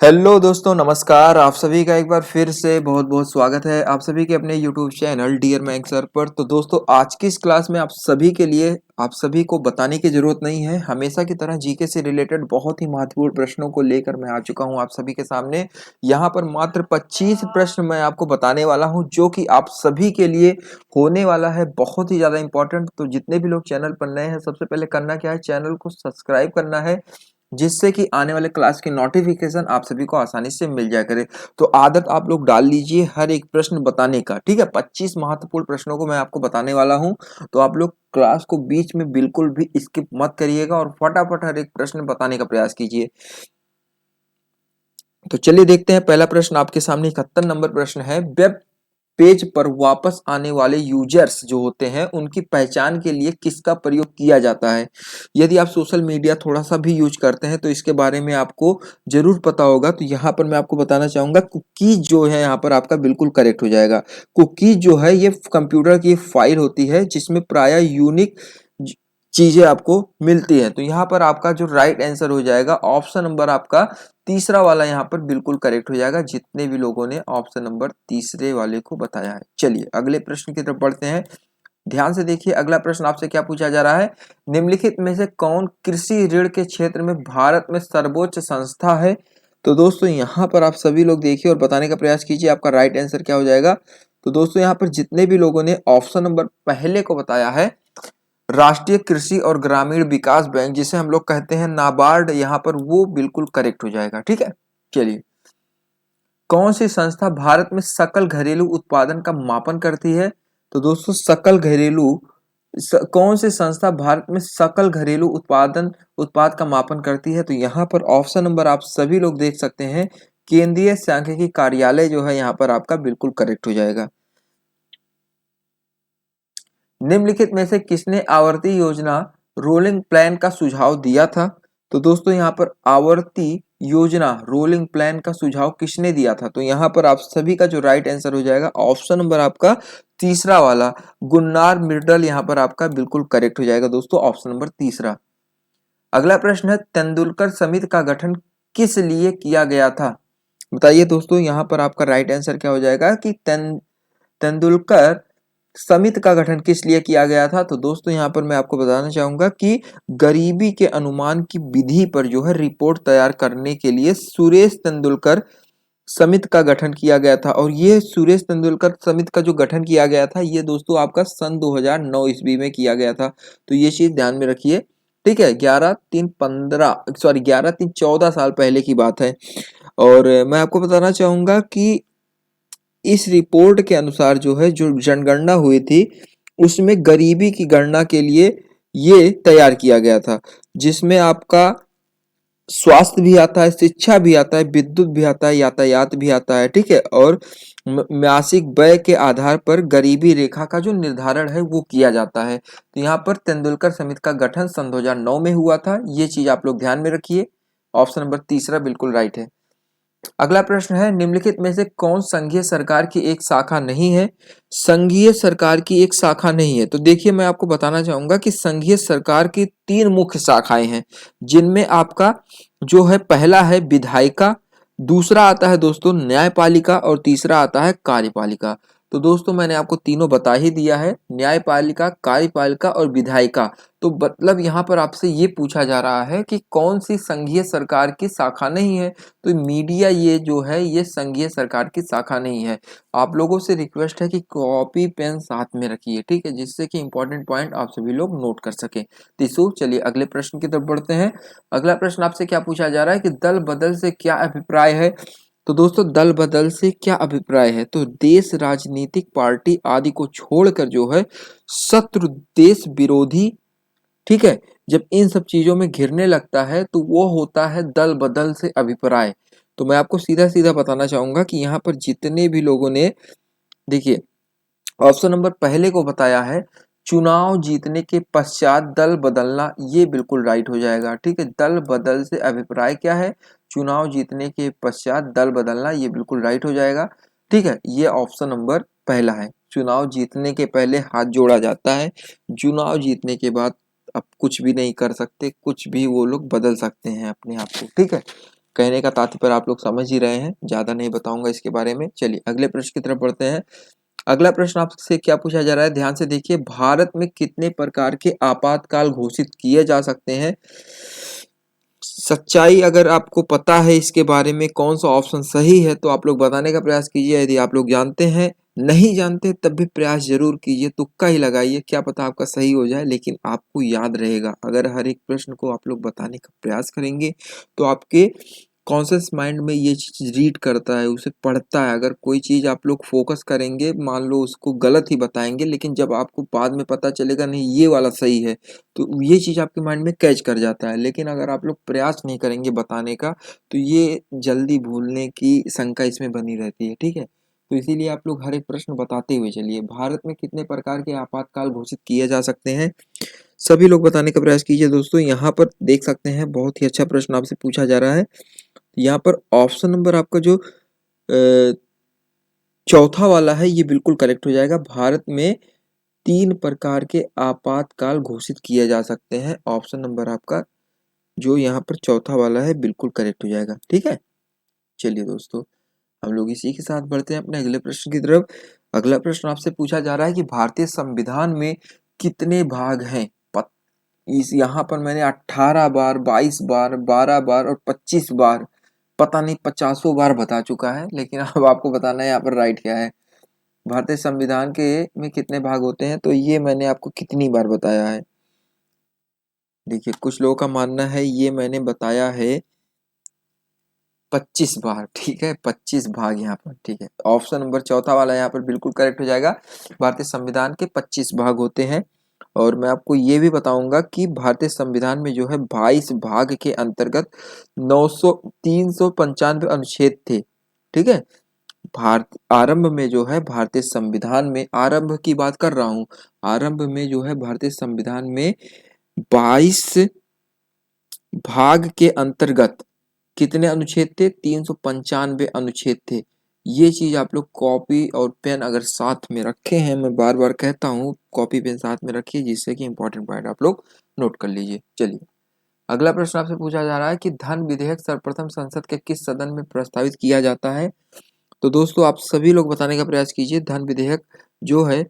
Hello दोस्तों, नमस्कार। आप सभी का एक बार फिर से बहुत बहुत स्वागत है आप सभी के अपने YouTube channel dear maths sir पर। तो दोस्तों, आज की इस क्लास में आप सभी के लिए आप सभी को बताने की जरूरत नहीं है, हमेशा की तरह जीके से रिलेटेड बहुत ही महत्वपूर्ण प्रश्नों को लेकर मैं आ चुका हूं आप सभी के सामने। यहां पर मात्र 25 प्रश्न मैं आपको बताने वाला हूं, जो कि आप सभी के लिए होने वाला है बहुत ही ज्यादा इंपॉर्टेंट। तो जितने भी लोग चैनल पर नए हैं, सबसे पहले करना क्या है, चैनल को सब्सक्राइब करना है, जिससे कि आने वाले क्लास की नोटिफिकेशन आप सभी को आसानी से मिल जाया करे। तो आदत आप लोग डाल लीजिए हर एक प्रश्न बताने का, ठीक है। 25 महत्वपूर्ण प्रश्नों को मैं आपको बताने वाला हूं, तो आप लोग क्लास को बीच में बिल्कुल भी स्किप मत करिएगा और फटाफट हर एक प्रश्न बताने का प्रयास कीजिए। तो चलिए देखते हैं, पहला प्रश्न आपके सामने 71 नंबर प्रश्न है। वेब पेज पर वापस आने वाले यूजर्स जो होते हैं, उनकी पहचान के लिए किसका प्रयोग किया जाता है। यदि आप सोशल मीडिया थोड़ा सा भी यूज करते हैं तो इसके बारे में आपको जरूर पता होगा। तो यहाँ पर मैं आपको बताना चाहूंगा, कुकीज जो है यहाँ पर आपका बिल्कुल करेक्ट हो जाएगा। कुकीज जो है ये कंप्यूटर की फाइल होती है, जिसमें प्राय यूनिक चीजें आपको मिलती है। तो यहाँ पर आपका जो राइट आंसर हो जाएगा ऑप्शन नंबर आपका तीसरा वाला यहाँ पर बिल्कुल करेक्ट हो जाएगा, जितने भी लोगों ने ऑप्शन नंबर तीसरे वाले को बताया है। चलिए अगले प्रश्न की तरफ बढ़ते हैं। ध्यान से देखिए, अगला प्रश्न आपसे क्या पूछा जा रहा है। निम्नलिखित में से कौन कृषि ऋण के क्षेत्र में भारत में सर्वोच्च संस्था है। तो दोस्तों यहाँ पर आप सभी लोग देखिए और बताने का प्रयास कीजिए आपका राइट आंसर क्या हो जाएगा। तो दोस्तों यहाँ पर जितने भी लोगों ने ऑप्शन नंबर पहले को बताया है, राष्ट्रीय कृषि और ग्रामीण विकास बैंक, जिसे हम लोग कहते हैं नाबार्ड, यहाँ पर वो बिल्कुल करेक्ट हो जाएगा, ठीक है। चलिए, कौन सी संस्था भारत में सकल घरेलू उत्पादन का मापन करती है। तो दोस्तों कौन सी संस्था भारत में सकल घरेलू उत्पाद का मापन करती है। तो यहाँ पर ऑप्शन नंबर आप सभी लोग देख सकते हैं, केंद्रीय सांख्यिकी कार्यालय जो है यहाँ पर आपका बिल्कुल करेक्ट हो जाएगा। निम्नलिखित में से किसने आवर्ती योजना रोलिंग प्लान का सुझाव दिया था। तो दोस्तों यहाँ पर आवर्ती योजना रोलिंग प्लान का सुझाव किसने दिया था। तो यहाँ पर आप सभी का जो राइट आंसर हो जाएगा ऑप्शन नंबर आपका तीसरा वाला गुन्नार मिर्डल, यहाँ पर आपका बिल्कुल करेक्ट हो जाएगा दोस्तों, ऑप्शन नंबर तीसरा। अगला प्रश्न है, तेंदुलकर समिति का गठन किस लिए किया गया था। बताइए दोस्तों, यहाँ पर आपका राइट आंसर क्या हो जाएगा कि तेंदुलकर समिति का गठन किस लिए किया गया था। तो दोस्तों यहाँ पर मैं आपको बताना चाहूंगा कि गरीबी के अनुमान की विधि पर जो है रिपोर्ट तैयार करने के लिए सुरेश तेंदुलकर समिति का गठन किया गया था। और ये सुरेश तेंदुलकर समिति का जो गठन किया गया था, ये दोस्तों आपका सन 2009 ईस्वी में किया गया था। तो ये चीज ध्यान में रखिए, ठीक है। 11/3/14 साल पहले की बात है। और मैं आपको बताना चाहूंगा कि इस रिपोर्ट के अनुसार जो है, जो जनगणना हुई थी, उसमें गरीबी की गणना के लिए ये तैयार किया गया था, जिसमें आपका स्वास्थ्य भी आता है, शिक्षा भी आता है, विद्युत भी आता है, यातायात भी आता है, ठीक है। और मासिक व्यय के आधार पर गरीबी रेखा का जो निर्धारण है वो किया जाता है। तो यहाँ पर तेंदुलकर समिति का गठन सन 2009 में हुआ था, ये चीज आप लोग ध्यान में रखिए। ऑप्शन नंबर तीसरा बिल्कुल राइट है। अगला प्रश्न है, निम्नलिखित में से कौन संघीय सरकार की एक शाखा नहीं है। संघीय सरकार की एक शाखा नहीं है। तो देखिए, मैं आपको बताना चाहूंगा कि संघीय सरकार की 3 मुख्य शाखाएं हैं, जिनमें आपका जो है पहला है विधायिका, दूसरा आता है दोस्तों न्यायपालिका, और तीसरा आता है कार्यपालिका। तो दोस्तों मैंने आपको तीनों बता ही दिया है, न्यायपालिका, कार्यपालिका और विधायिका। तो मतलब यहाँ पर आपसे ये पूछा जा रहा है कि कौन सी संघीय सरकार की शाखा नहीं है। तो मीडिया ये जो है, ये संघीय सरकार की शाखा नहीं है। आप लोगों से रिक्वेस्ट है कि कॉपी पेन साथ में रखिए, ठीक है, जिससे कि इंपॉर्टेंट पॉइंट आप सभी लोग नोट कर सकें। तीसू, चलिए अगले प्रश्न की तरफ बढ़ते हैं। अगला प्रश्न आपसे क्या पूछा जा रहा है कि दल बदल से क्या अभिप्राय है। तो दोस्तों दल बदल से क्या अभिप्राय है, तो देश, राजनीतिक पार्टी आदि को छोड़कर जो है शत्रु देश विरोधी, ठीक है, जब इन सब चीजों में घिरने लगता है तो वो होता है दल बदल से अभिप्राय। तो मैं आपको सीधा सीधा बताना चाहूंगा कि यहाँ पर जितने भी लोगों ने, देखिए, ऑप्शन नंबर पहले को बताया है, चुनाव जीतने के पश्चात दल बदलना, ये बिल्कुल राइट हो जाएगा, ठीक है। दल बदल से अभिप्राय क्या है, चुनाव जीतने के पश्चात दल बदलना, ये बिल्कुल राइट हो जाएगा, ठीक है। ये ऑप्शन नंबर पहला है, चुनाव जीतने के पहले हाथ जोड़ा जाता है, चुनाव जीतने के बाद अब कुछ भी नहीं कर सकते, कुछ भी वो लोग बदल सकते हैं अपने आप को, ठीक है। कहने का तात्पर्य आप लोग समझ ही रहे हैं, ज्यादा नहीं बताऊंगा इसके बारे में। चलिए अगले प्रश्न की तरफ बढ़ते हैं। अगला प्रश्न आपसे क्या पूछा जा रहा है, ध्यान से देखिए। भारत में कितने प्रकार के आपातकाल घोषित किए जा सकते हैं? सच्चाई अगर आपको पता है इसके बारे में कौन सा ऑप्शन सही है तो आप लोग बताने का प्रयास कीजिए। यदि आप लोग जानते हैं, नहीं जानते तब भी प्रयास जरूर कीजिए, तुक्का ही लगाइए, क्या पता आपका सही हो जाए। लेकिन आपको याद रहेगा, अगर हर एक प्रश्न को आप लोग बताने का प्रयास करेंगे तो आपके कॉन्शियस माइंड में ये चीज रीड करता है, उसे पढ़ता है। अगर कोई चीज आप लोग फोकस करेंगे, मान लो उसको गलत ही बताएंगे, लेकिन जब आपको बाद में पता चलेगा नहीं ये वाला सही है, तो ये चीज आपके माइंड में कैच कर जाता है। लेकिन अगर आप लोग प्रयास नहीं करेंगे बताने का तो ये जल्दी भूलने की शंका इसमें बनी रहती है, ठीक है। तो इसीलिए आप लोग हर एक प्रश्न बताते हुए चलिए। भारत में कितने प्रकार के आपातकाल घोषित किए जा सकते हैं, सभी लोग बताने का प्रयास कीजिए। दोस्तों यहाँ पर देख सकते हैं, बहुत ही अच्छा प्रश्न आपसे पूछा जा रहा है। यहाँ पर ऑप्शन नंबर आपका जो चौथा वाला है ये बिल्कुल करेक्ट हो जाएगा। भारत में 3 प्रकार के आपातकाल घोषित किए जा सकते हैं। ऑप्शन नंबर आपका जो यहाँ पर चौथा वाला है बिल्कुल करेक्ट हो जाएगा, ठीक है। चलिए दोस्तों, हम लोग इसी के साथ बढ़ते हैं अपने अगले प्रश्न की तरफ। अगला प्रश्न आपसे पूछा जा रहा है कि भारतीय संविधान में कितने भाग हैं? इस यहाँ पर मैंने 18 बार, 22 बार, 12 बार और 25 बार, पता नहीं 50 बार बता चुका है, लेकिन अब आपको बताना है यहाँ पर राइट क्या है। भारतीय संविधान के में कितने भाग होते हैं, तो ये मैंने आपको कितनी बार बताया है। देखिए कुछ लोगों का मानना है ये मैंने बताया है 25 बार, ठीक है, 25 भाग यहाँ पर, ठीक है। ऑप्शन नंबर चौथा वाला यहाँ पर बिल्कुल करेक्ट हो जाएगा। भारतीय संविधान के 25 भाग होते हैं। और मैं आपको ये भी बताऊंगा कि भारतीय संविधान में जो है 22 भाग के अंतर्गत 395 अनुच्छेद थे, ठीक है। भारत आरंभ में जो है भारतीय संविधान में, आरंभ की बात कर रहा हूँ, आरंभ में जो है भारतीय संविधान में 22 भाग के अंतर्गत कितने अनुच्छेद थे? 395 अनुच्छेद थे। ये चीज आप लोग कॉपी और पेन अगर साथ में रखे हैं, मैं बार बार कहता हूँ कॉपी पेन साथ में रखिए, जिससे कि इंपॉर्टेंट पॉइंट आप लोग नोट कर लीजिए। चलिए अगला प्रश्न आपसे पूछा जा रहा है कि धन विधेयक सर्वप्रथम संसद के किस सदन में प्रस्तावित किया जाता है? तो दोस्तों आप सभी लोग बताने का प्रयास कीजिए, धन विधेयक जो है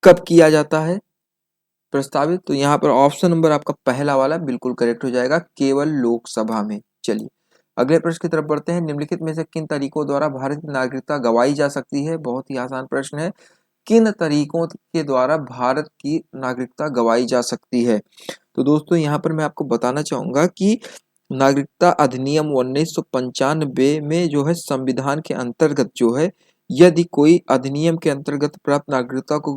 कब किया जाता है प्रस्तावित? तो यहाँ पर ऑप्शन नंबर आपका पहला वाला बिल्कुल करेक्ट हो जाएगा, केवल लोकसभा में। चलिए अगले प्रश्न की तरफ बढ़ते हैं। निम्नलिखित में से किन तरीकों द्वारा भारत की नागरिकता गवाई जा सकती है? बहुत ही आसान प्रश्न है। किन तरीकों के द्वारा भारत की नागरिकता गवाई जा सकती है? तो दोस्तों यहाँ पर मैं आपको बताना चाहूंगा कि नागरिकता अधिनियम 1995 में जो है संविधान के अंतर्गत जो है, यदि कोई अधिनियम के अंतर्गत प्राप्त नागरिकता को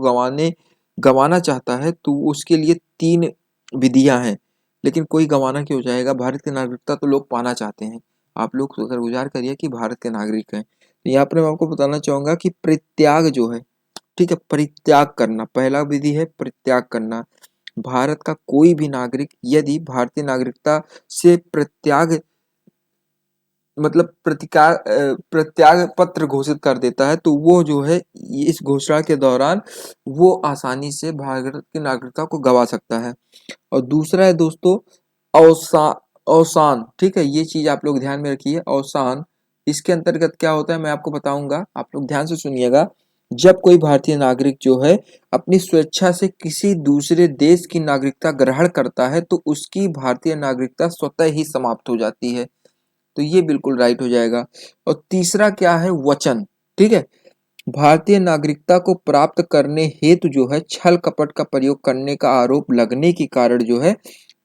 गंवाना चाहता है तो उसके लिए 3 विधियां हैं। लेकिन कोई गंवाना क्यों चाहेगा? भारत की नागरिकता तो लोग पाना चाहते हैं। आप लोग अगर गुजार करिए कि भारत के नागरिक हैं, तो यहाँ पर मैं आपको बताना चाहूंगा कि परित्याग जो है, ठीक है, परित्याग करना पहला विधि है, परित्याग करना। भारत का कोई भी नागरिक यदि भारतीय नागरिकता से प्रत्याग मतलब प्रत्याग पत्र घोषित कर देता है तो वो जो है इस घोषणा के दौरान वो आसानी से भारत की नागरिकता को गवा सकता है। और दूसरा है दोस्तों अवसान, अवसान, ठीक है, ये चीज आप लोग ध्यान में रखिए, अवसान। इसके अंतर्गत क्या होता है मैं आपको बताऊंगा, आप लोग ध्यान से सुनिएगा। जब कोई भारतीय नागरिक जो है अपनी स्वेच्छा से किसी दूसरे देश की नागरिकता ग्रहण करता है तो उसकी भारतीय नागरिकता स्वतः ही समाप्त हो जाती है। तो ये बिल्कुल राइट हो जाएगा। और तीसरा क्या है? वचन, ठीक है। भारतीय नागरिकता को प्राप्त करने हेतु जो है छल कपट का प्रयोग करने का आरोप लगने के कारण जो है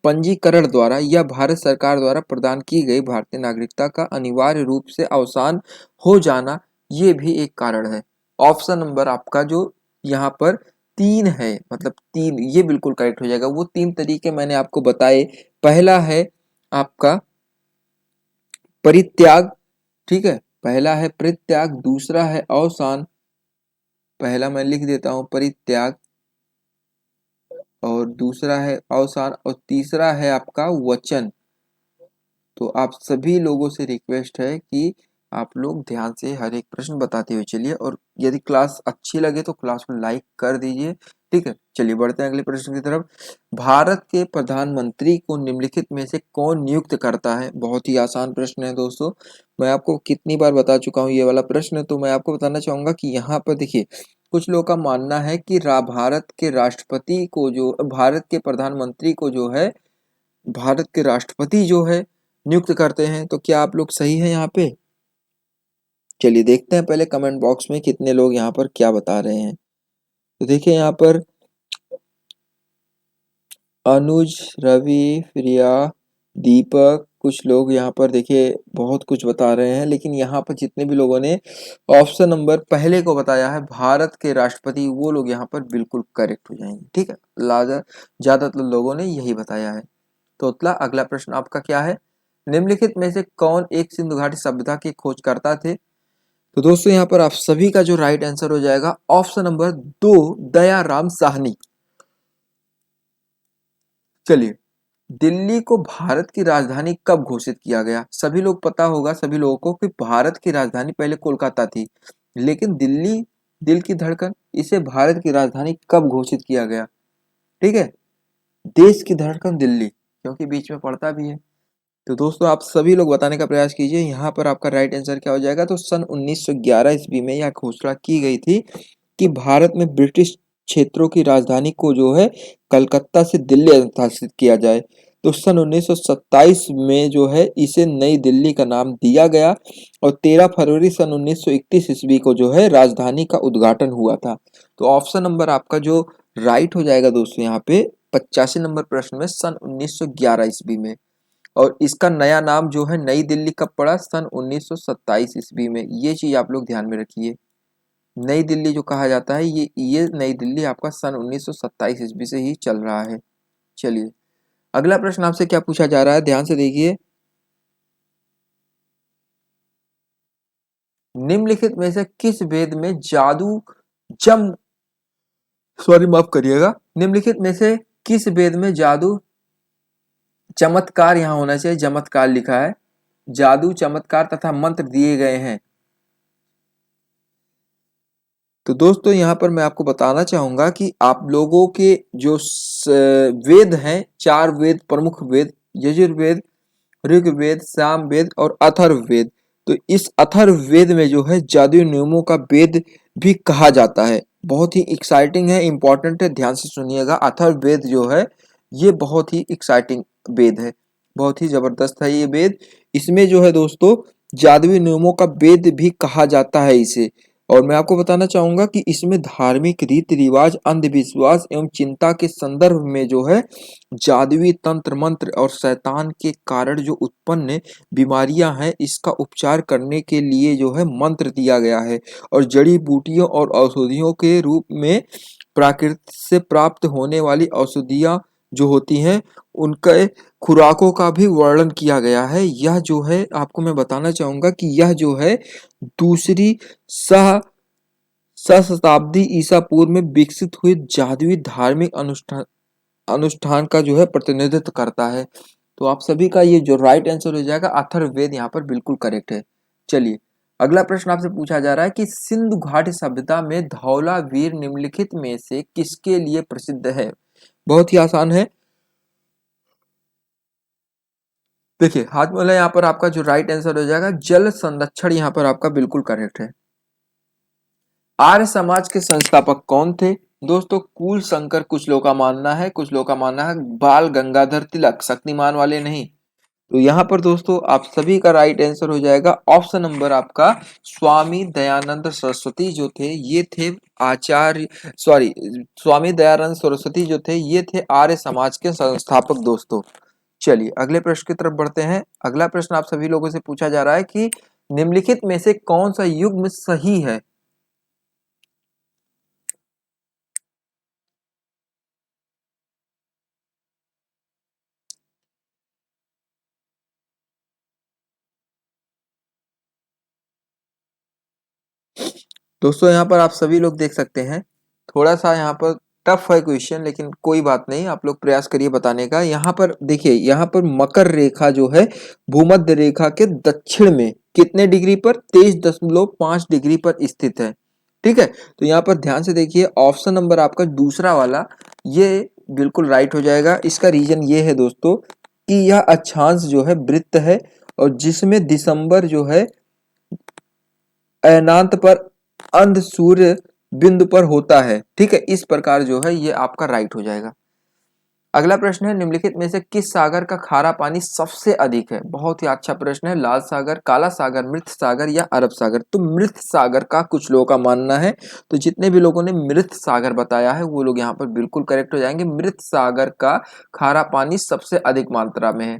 पंजीकरण द्वारा या भारत सरकार द्वारा प्रदान की गई भारतीय नागरिकता का अनिवार्य रूप से अवसान हो जाना, ये भी एक कारण है। ऑप्शन नंबर आपका जो यहाँ पर 3 है, मतलब 3, ये बिल्कुल करेक्ट हो जाएगा। वो 3 तरीके मैंने आपको बताए। पहला है आपका परित्याग, ठीक है, पहला है परित्याग, दूसरा है अवसान, पहला मैं लिख देता हूं परित्याग, और दूसरा है अवसान, और तीसरा है आपका वचन। तो आप सभी लोगों से रिक्वेस्ट है कि आप लोग ध्यान से हर एक प्रश्न बताते हुए चलिए, और यदि क्लास अच्छी लगे तो क्लास को लाइक कर दीजिए। ठीक है, चलिए बढ़ते हैं अगले प्रश्न की तरफ। भारत के प्रधानमंत्री को निम्नलिखित में से कौन नियुक्त करता है? बहुत ही आसान प्रश्न है दोस्तों। मैं आपको कितनी बार बता चुका हूँ ये वाला प्रश्न, तो मैं आपको बताना चाहूंगा कि यहाँ पर देखिए, कुछ लोगों का मानना है कि भारत के राष्ट्रपति को जो भारत के प्रधानमंत्री को जो है भारत के राष्ट्रपति जो है नियुक्त करते हैं। तो क्या आप लोग सही है यहाँ पे? चलिए देखते हैं पहले कमेंट बॉक्स में कितने लोग यहाँ पर क्या बता रहे हैं। तो देखिए यहाँ पर अनुज, रवि, प्रिया, दीपक, कुछ लोग यहाँ पर देखिए बहुत कुछ बता रहे हैं, लेकिन यहाँ पर जितने भी लोगों ने ऑप्शन नंबर पहले को बताया है भारत के राष्ट्रपति, वो लोग यहाँ पर बिल्कुल करेक्ट हो जाएंगे। ठीक है, ज्यादातर लोगों ने यही बताया है। तो अगला प्रश्न आपका क्या है? निम्नलिखित में से कौन एक सिंधु घाटी सभ्यता के खोजकर्ता थे? तो दोस्तों यहाँ पर आप सभी का जो राइट आंसर हो जाएगा ऑप्शन नंबर 2, दयाराम साहनी। चलिए, दिल्ली को भारत की राजधानी कब घोषित किया गया? सभी लोग पता होगा सभी लोगों को कि भारत की राजधानी पहले कोलकाता थी, लेकिन दिल्ली, दिल की धड़कन, इसे भारत की राजधानी कब घोषित किया गया? ठीक है, देश की धड़कन दिल्ली, क्योंकि बीच में पड़ता भी है। तो दोस्तों आप सभी लोग बताने का प्रयास कीजिए, यहाँ पर आपका राइट आंसर क्या हो जाएगा। तो सन 1911 ईस्वी में यह घोषणा की गई थी कि भारत में ब्रिटिश क्षेत्रों की राजधानी को जो है कलकत्ता से दिल्ली स्थानांतरित किया जाए। तो सन 1927 में जो है इसे नई दिल्ली का नाम दिया गया और 13 फरवरी सन 1931 ईस्वी को जो है राजधानी का उद्घाटन हुआ था। तो ऑप्शन नंबर आपका जो राइट हो जाएगा दोस्तों यहाँ पे 85 नंबर प्रश्न में सन 1911 ईस्वी में। और इसका नया नाम जो है नई दिल्ली कब पड़ा? सन 1927 ईस्वी में। ये चीज आप लोग ध्यान में रखिए, नई दिल्ली जो कहा जाता है ये नई दिल्ली आपका सन 1927 ईस्वी से ही चल रहा है। चलिए अगला प्रश्न आपसे क्या पूछा जा रहा है, ध्यान से देखिए। निम्नलिखित में से किस वेद में जादू जम सॉरी माफ करिएगा, निम्नलिखित में से किस वेद में जादू चमत्कार, यहाँ होना चाहिए चमत्कार लिखा है, जादू चमत्कार तथा मंत्र दिए गए हैं? तो दोस्तों यहाँ पर मैं आपको बताना चाहूंगा कि आप लोगों के जो वेद हैं, 4 वेद, प्रमुख वेद, यजुर्वेद, ऋग्वेद, सामवेद और अथर्ववेद, तो इस अथर्ववेद में जो है जादुई नियमों का वेद भी कहा जाता है। बहुत ही एक्साइटिंग है, इंपॉर्टेंट है, ध्यान से सुनिएगा। अथर्ववेद जो है ये बहुत ही एक्साइटिंग वेद है, बहुत ही जबरदस्त है ये वेद। इसमें जो है दोस्तों जादुई नियमों का वेद भी कहा जाता है इसे। और मैं आपको बताना चाहूंगा कि इसमें धार्मिक रीति रिवाज, अंधविश्वास एवं चिंता के संदर्भ में जो है जादुई तंत्र मंत्र और शैतान के कारण जो उत्पन्न बीमारियां हैं इसका उपचार करने के लिए जो है मंत्र दिया गया है। और जड़ी बूटियों और औषधियों के रूप में प्रकृति से प्राप्त होने वाली औषधियां जो होती हैं उनके खुराकों का भी वर्णन किया गया है। यह जो है आपको मैं बताना चाहूंगा कि यह जो है दूसरी सह शताब्दी ईसा पूर्व में विकसित हुई जादुई धार्मिक अनुष्ठान अनुष्ठान का जो है प्रतिनिधित्व करता है। तो आप सभी का ये जो राइट आंसर हो जाएगा अथर्ववेद यहाँ पर बिल्कुल करेक्ट है। चलिए अगला प्रश्न आपसे पूछा जा रहा है कि सिंधु घाटी सभ्यता में धौलावीर निम्नलिखित में से किसके लिए प्रसिद्ध है? बहुत ही आसान है, देखिए हाथ में यहाँ पर आपका जो राइट आंसर हो जाएगा जल संरक्षण, यहाँ पर आपका बिल्कुल करेक्ट है। आर्य समाज के संस्थापक कौन थे? दोस्तों कुल शंकर कुछ लोगों का मानना है, कुछ लोगों का मानना है बाल गंगाधर तिलक, शक्तिमान वाले नहीं। तो यहाँ पर दोस्तों आप सभी का राइट आंसर हो जाएगा ऑप्शन नंबर आपका स्वामी दयानंद सरस्वती जो थे ये थे आचार्य सॉरी स्वामी दयानंद सरस्वती जो थे ये थे आर्य समाज के संस्थापक दोस्तों। चलिए अगले प्रश्न की तरफ बढ़ते हैं। अगला प्रश्न आप सभी लोगों से पूछा जा रहा है कि निम्नलिखित में से कौन सा युग्म सही है? दोस्तों यहाँ पर आप सभी लोग देख सकते हैं थोड़ा सा यहाँ पर टफ है क्वेश्चन, लेकिन कोई बात नहीं, आप लोग प्रयास करिए बताने का। यहाँ पर देखिए, यहाँ पर मकर रेखा जो है भूमध्य रेखा के दक्षिण में कितने डिग्री पर? 23.5 डिग्री पर स्थित है। ठीक है, तो यहाँ पर ध्यान से देखिए, ऑप्शन नंबर आपका दूसरा वाला ये बिल्कुल राइट हो जाएगा। इसका रीजन ये है दोस्तों कि यह अक्षांश जो है वृत्त है और जिसमें दिसंबर जो है अयनांत पर अंध सूर्य बिंदु पर होता है। ठीक है, इस प्रकार जो है ये आपका राइट हो जाएगा। अगला प्रश्न है, निम्नलिखित में से किस सागर का खारा पानी सबसे अधिक है? बहुत ही अच्छा प्रश्न है। लाल सागर, काला सागर, मृत सागर या अरब सागर? तो मृत सागर का कुछ लोगों का मानना है। तो जितने भी लोगों ने मृत सागर बताया है वो लोग यहाँ पर बिल्कुल करेक्ट हो जाएंगे। मृत सागर का खारा पानी सबसे अधिक मात्रा में है।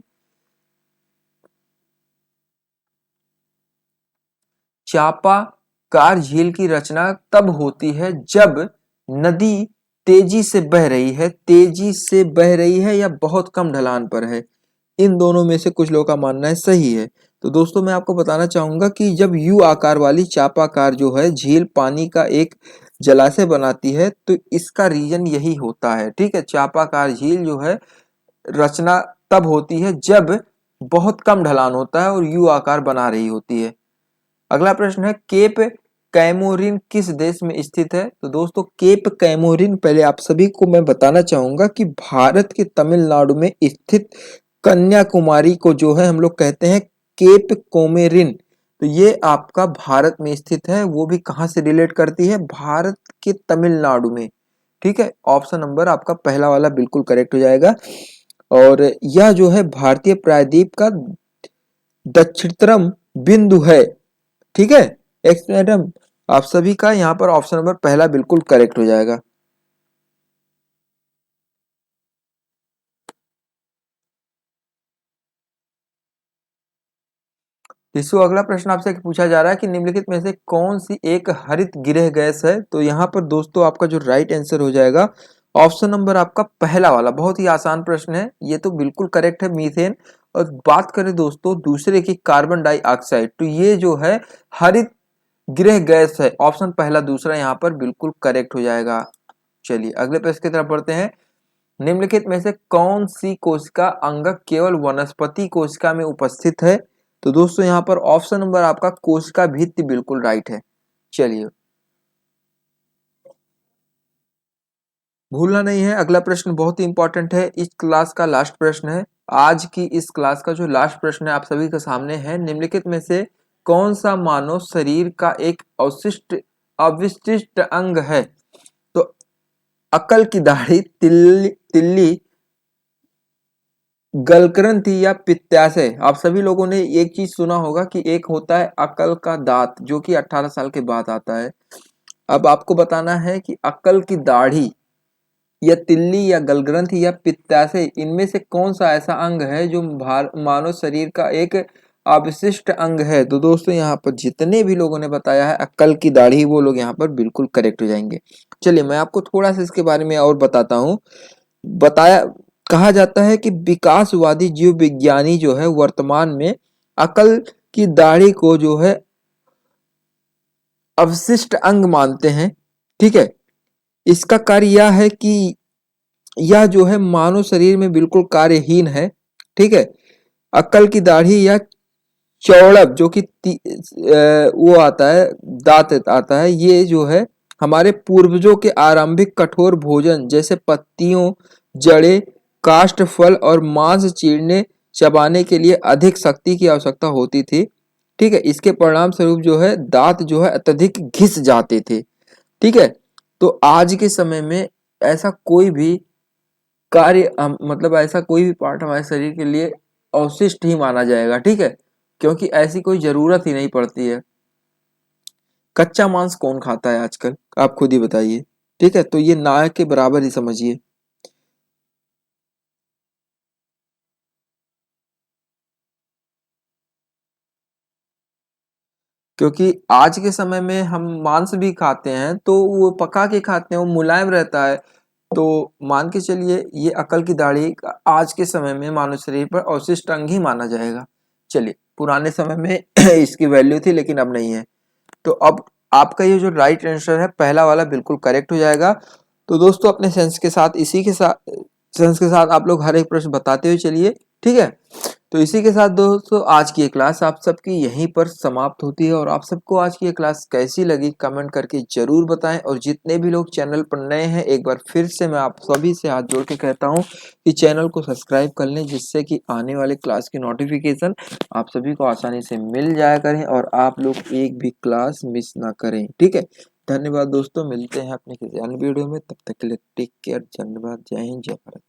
चापाकार झील की रचना तब होती है जब नदी तेजी से बह रही है, तेजी से बह रही है या बहुत कम ढलान पर है। इन दोनों में से कुछ लोगों का मानना है सही है। तो दोस्तों मैं आपको बताना चाहूंगा कि जब यू आकार वाली चापाकार जो है झील पानी का एक जलाशय बनाती है तो इसका रीजन यही होता है। ठीक है, चापाकार झील जो है रचना तब होती है जब बहुत कम ढलान होता है और यू आकार बना रही होती है। अगला प्रश्न है, केप कैमोरिन किस देश में स्थित है? तो दोस्तों केप कैमोरिन पहले आप सभी को मैं बताना चाहूंगा कि भारत के तमिलनाडु में स्थित कन्याकुमारी को जो है हम लोग कहते हैं केप कोमेरिन। तो ये आपका भारत में स्थित है। वो भी कहाँ से रिलेट करती है? भारत के तमिलनाडु में। ठीक है, ऑप्शन नंबर आपका पहला वाला बिल्कुल करेक्ट हो जाएगा। और यह जो है भारतीय प्रायद्वीप का दक्षिणतम बिंदु है। ठीक है एक्स मैडम, आप सभी का यहाँ पर ऑप्शन नंबर पहला बिल्कुल करेक्ट हो जाएगा। तीसरा अगला प्रश्न आपसे पूछा जा रहा है कि निम्नलिखित में से कौन सी एक हरित गृह गैस है? तो यहाँ पर दोस्तों आपका जो राइट आंसर हो जाएगा ऑप्शन नंबर आपका पहला वाला। बहुत ही आसान प्रश्न है, ये तो बिल्कुल करेक्ट है, मीथेन। और बात करें दोस्तों दूसरे की कार्बन डाइऑक्साइड, तो ये जो है हरित गृह गैस है। ऑप्शन पहला दूसरा यहाँ पर बिल्कुल करेक्ट हो जाएगा। चलिए अगले प्रश्न की तरफ बढ़ते हैं। निम्नलिखित में से कौन सी कोशिका अंगक केवल वनस्पति कोशिका में उपस्थित है? तो दोस्तों यहाँ पर ऑप्शन नंबर आपका कोशिका भित्ति बिल्कुल राइट है। चलिए भूलना नहीं है, अगला प्रश्न बहुत ही इंपॉर्टेंट है, इस क्लास का लास्ट प्रश्न है। आज की इस क्लास का जो लास्ट प्रश्न है आप सभी के सामने है। निम्नलिखित में से कौन सा मानव शरीर का एक अविशिष्ट अंग है? तो अकल की दाढ़ी, तिल्ली, गलग्रंथि या पित्ताशय? आप सभी लोगों ने एक चीज सुना होगा कि एक होता है अकल का दांत जो कि 18 साल के बाद आता है। अब आपको बताना है कि अकल की दाढ़ी या तिल्ली या गलग्रंथि या पित्ताशय इनमें से कौन सा ऐसा अंग है जो मानव शरीर का एक अविशिष्ट अंग है? तो दोस्तों यहाँ पर जितने भी लोगों ने बताया है अक्ल की दाढ़ी, वो लोग यहाँ पर बिल्कुल करेक्ट हो जाएंगे। चलिए मैं आपको थोड़ा सा इसके बारे में और बताता हूँ। बताया कहा जाता है कि विकासवादी जीव विज्ञानी जो है वर्तमान में अकल की दाढ़ी को जो है अवशिष्ट अंग मानते हैं। ठीक है, इसका कार्य यह है कि यह जो है मानव शरीर में बिल्कुल कार्यहीन है। ठीक है, अक्ल की दाढ़ी या चौड़ब जो कि वो आता है, दांत आता है, ये जो है हमारे पूर्वजों के आरंभिक कठोर भोजन जैसे पत्तियों, जड़े, काष्ठ, फल और मांस चीरने चबाने के लिए अधिक शक्ति की आवश्यकता होती थी। ठीक है, इसके परिणाम स्वरूप जो है दांत जो है अत्यधिक घिस जाते थे। ठीक है, तो आज के समय में ऐसा कोई भी कार्य मतलब ऐसा कोई भी पार्ट हमारे शरीर के लिए अवशिष्ट ही माना जाएगा। ठीक है, क्योंकि ऐसी कोई जरूरत ही नहीं पड़ती है। कच्चा मांस कौन खाता है आजकल, आप खुद ही बताइए। ठीक है, तो ये ना के बराबर ही समझिए। क्योंकि आज के समय में हम मांस भी खाते हैं तो वो पका के खाते हैं, वो मुलायम रहता है। तो मान के चलिए ये अकल की दाढ़ी आज के समय में मानव शरीर पर अवशिष्ट अंग ही माना जाएगा। चलिए पुराने समय में इसकी वैल्यू थी लेकिन अब नहीं है। तो अब आपका ये जो राइट आंसर है पहला वाला बिल्कुल करेक्ट हो जाएगा। तो दोस्तों अपने सेंस के साथ आप लोग हर एक प्रश्न बताते हुए चलिए। ठीक है, तो इसी के साथ दोस्तों आज की ये क्लास आप सबकी यहीं पर समाप्त होती है और आप सबको आज की ये क्लास कैसी लगी कमेंट करके जरूर बताएं। और जितने भी लोग चैनल पर नए हैं एक बार फिर से मैं आप सभी से हाथ जोड़ के कहता हूं कि चैनल को सब्सक्राइब कर लें, जिससे कि आने वाले क्लास की नोटिफिकेशन आप सभी को आसानी से मिल जाया करें और आप लोग एक भी क्लास मिस ना करें। ठीक है, धन्यवाद दोस्तों, मिलते हैं अपने किसी अन्य वीडियो में, तब तक के लिए टेक केयर, धन्यवाद, जय हिंद, जय भारत।